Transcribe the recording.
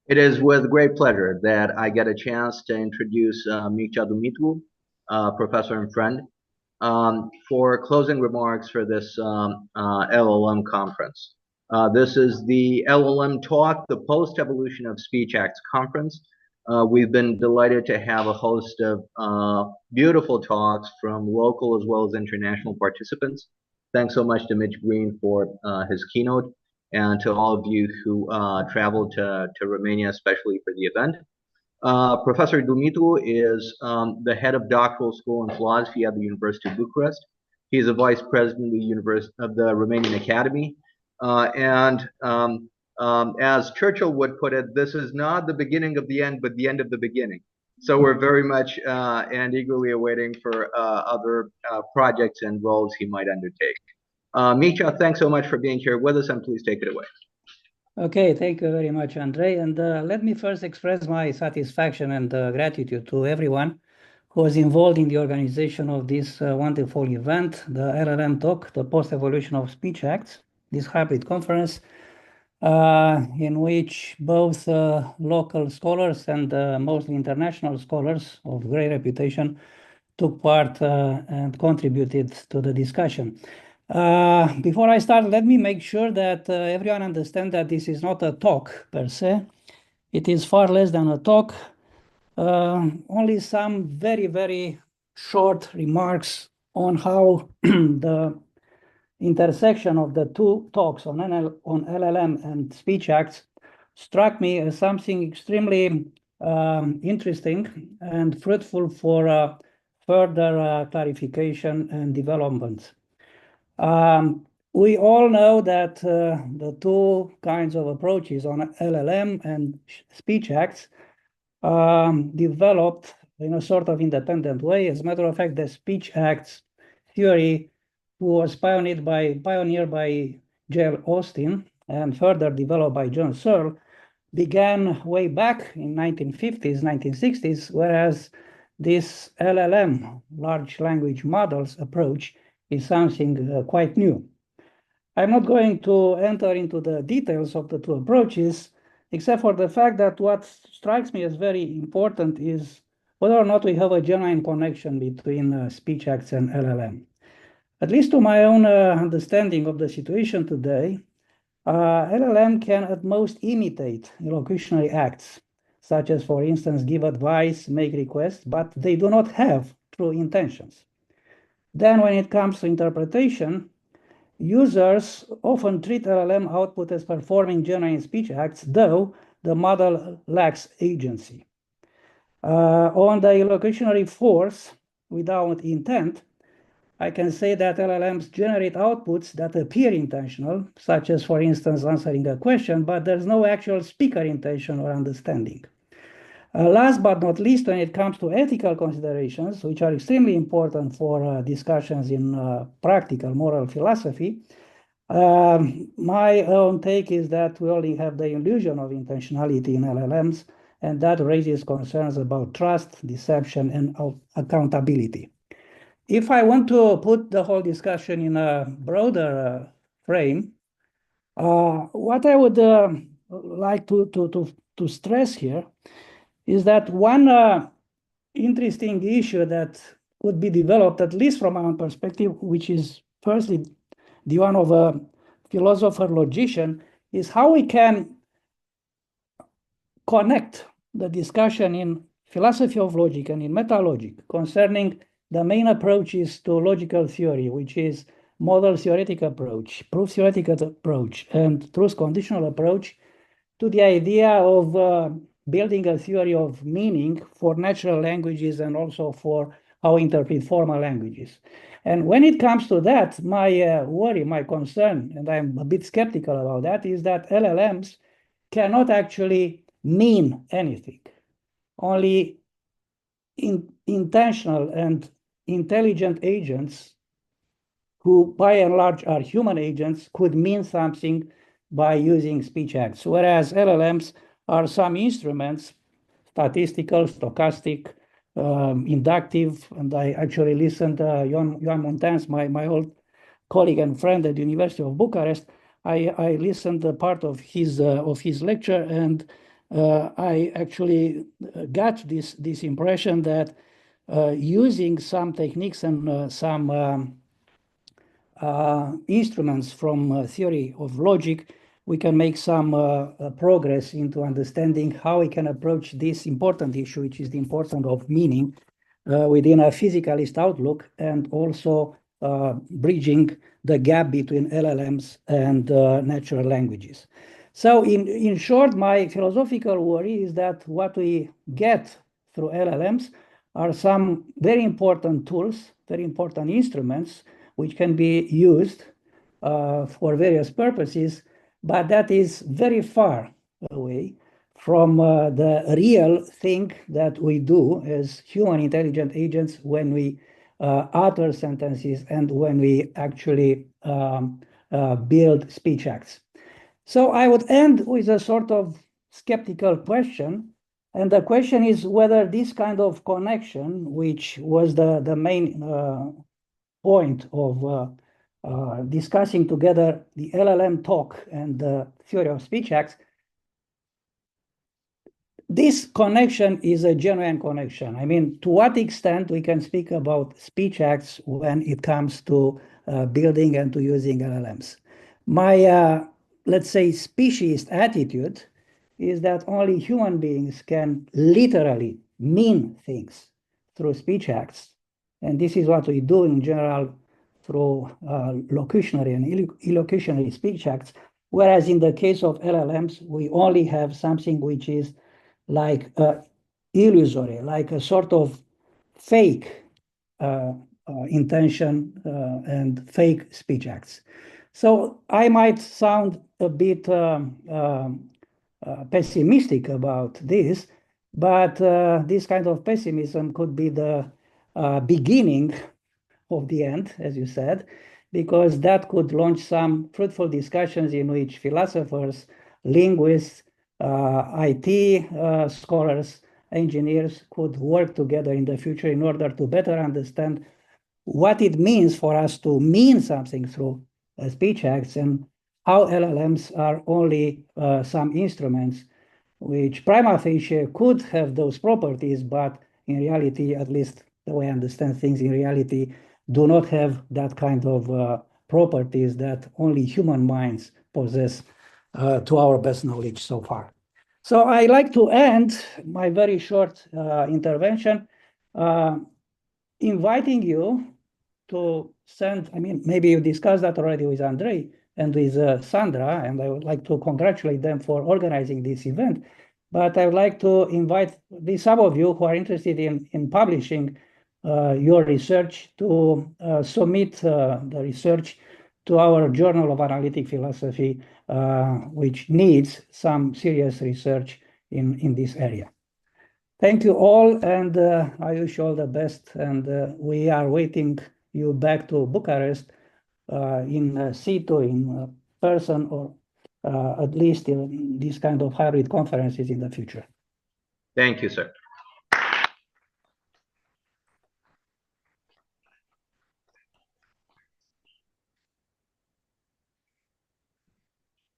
It is with great pleasure that I get a chance to introduce Mircea Dumitru, professor and friend, for closing remarks for this LLM conference. This is the LLM Talk, the Post-Evolution of Speech Acts conference. We've been delighted to have a host of beautiful talks from local as well as international participants. Thanks so much to Mitch Green for his keynote, and to all of you who traveled to Romania, especially for the event. Professor Dumitru is the head of doctoral school in philosophy at the University of Bucharest. He's a vice president of the Romanian Academy. As Churchill would put it, this is not the beginning of the end, but the end of the beginning. So we're very much and eagerly awaiting for other projects and roles he might undertake. Mircea, thanks so much for being here with us, and please take it away. Okay, thank you very much, Andrei. And let me first express my satisfaction and gratitude to everyone who was involved in the organization of this wonderful event, the LLM Talk, the Post-Evolution of Speech Acts, this hybrid conference, in which both local scholars and mostly international scholars of great reputation took part and contributed to the discussion. Before I start, let me make sure that everyone understands that this is not a talk per se. It is far less than a talk. Only some very, very short remarks on how the intersection of the two talks on LLM and speech acts struck me as something extremely interesting and fruitful for further clarification and development. We all know that the two kinds of approaches on LLM and speech acts developed in a sort of independent way. As a matter of fact, the speech acts theory was pioneered by J.L. Austin and further developed by John Searle, began way back in 1950s, 1960s, whereas this LLM, large language models approach, is something quite new. I'm not going to enter into the details of the two approaches, except for the fact that what strikes me as very important is whether or not we have a genuine connection between speech acts and LLM. At least to my own understanding of the situation today, LLM can at most imitate elocutionary acts, such as, for instance, give advice, make requests, but they do not have true intentions. Then when it comes to interpretation, users often treat LLM output as performing genuine speech acts, though the model lacks agency. On the elocutionary force without intent, I can say that LLMs generate outputs that appear intentional, such as, for instance, answering a question, but there's no actual speaker intention or understanding. Last but not least, when it comes to ethical considerations, which are extremely important for discussions in practical moral philosophy, my own take is that we only have the illusion of intentionality in LLMs, and that raises concerns about trust, deception, and accountability. If I want to put the whole discussion in a broader frame, what I would like to stress here is that one interesting issue that could be developed, at least from our perspective, which is firstly the one of a philosopher logician, is how we can connect the discussion in philosophy of logic and in metalogic concerning the main approaches to logical theory, which is model theoretic approach, proof theoretical approach, and truth conditional approach, to the idea of building a theory of meaning for natural languages and also for how we interpret formal languages. And when it comes to that, my worry, my concern, and I'm a bit skeptical about that, is that LLMs cannot actually mean anything. Only intentional and intelligent agents, who by and large are human agents, could mean something by using speech acts, whereas LLMs are some instruments, statistical, stochastic, inductive, and I actually listened to Ioan Montans, my old colleague and friend at the University of Bucharest, I listened a part of his lecture, and I actually got this impression that using some techniques and some instruments from theory of logic, we can make some progress into understanding how we can approach this important issue, which is the importance of meaning within a physicalist outlook, and also bridging the gap between LLMs and natural languages. So in short, my philosophical worry is that what we get through LLMs are some very important tools, very important instruments, which can be used for various purposes, but that is very far away from the real thing that we do as human intelligent agents when we utter sentences and when we actually build speech acts. So I would end with a sort of skeptical question. And the question is whether this kind of connection, which was the main point of discussing together the LLM talk and the theory of speech acts, this connection is a genuine connection. I mean, to what extent we can speak about speech acts when it comes to building and to using LLMs? My, let's say, speciesist attitude is that only human beings can literally mean things through speech acts. And this is what we do in general through locutionary and illocutionary speech acts. Whereas in the case of LLMs, we only have something which is like illusory, like a sort of fake intention and fake speech acts. So I might sound a bit pessimistic about this, but this kind of pessimism could be the beginning of the end, as you said, because that could launch some fruitful discussions in which philosophers, linguists, IT scholars, engineers could work together in the future in order to better understand what it means for us to mean something through speech acts and how LLMs are only some instruments which prima facie could have those properties, but in reality, at least the way I understand things, in reality, do not have that kind of properties that only human minds possess to our best knowledge so far. So I like to end my very short intervention inviting you to send, I mean, maybe you discussed that already with Andrei and with Sandra, and I would like to congratulate them for organizing this event. But I would like to invite some of you who are interested in publishing your research to submit the research to our Journal of Analytic Philosophy, which needs some serious research in this area. Thank you all, and I wish you all the best. And we are waiting you back to Bucharest in situ, in person, or at least in these kind of hybrid conferences in the future. Thank you, sir.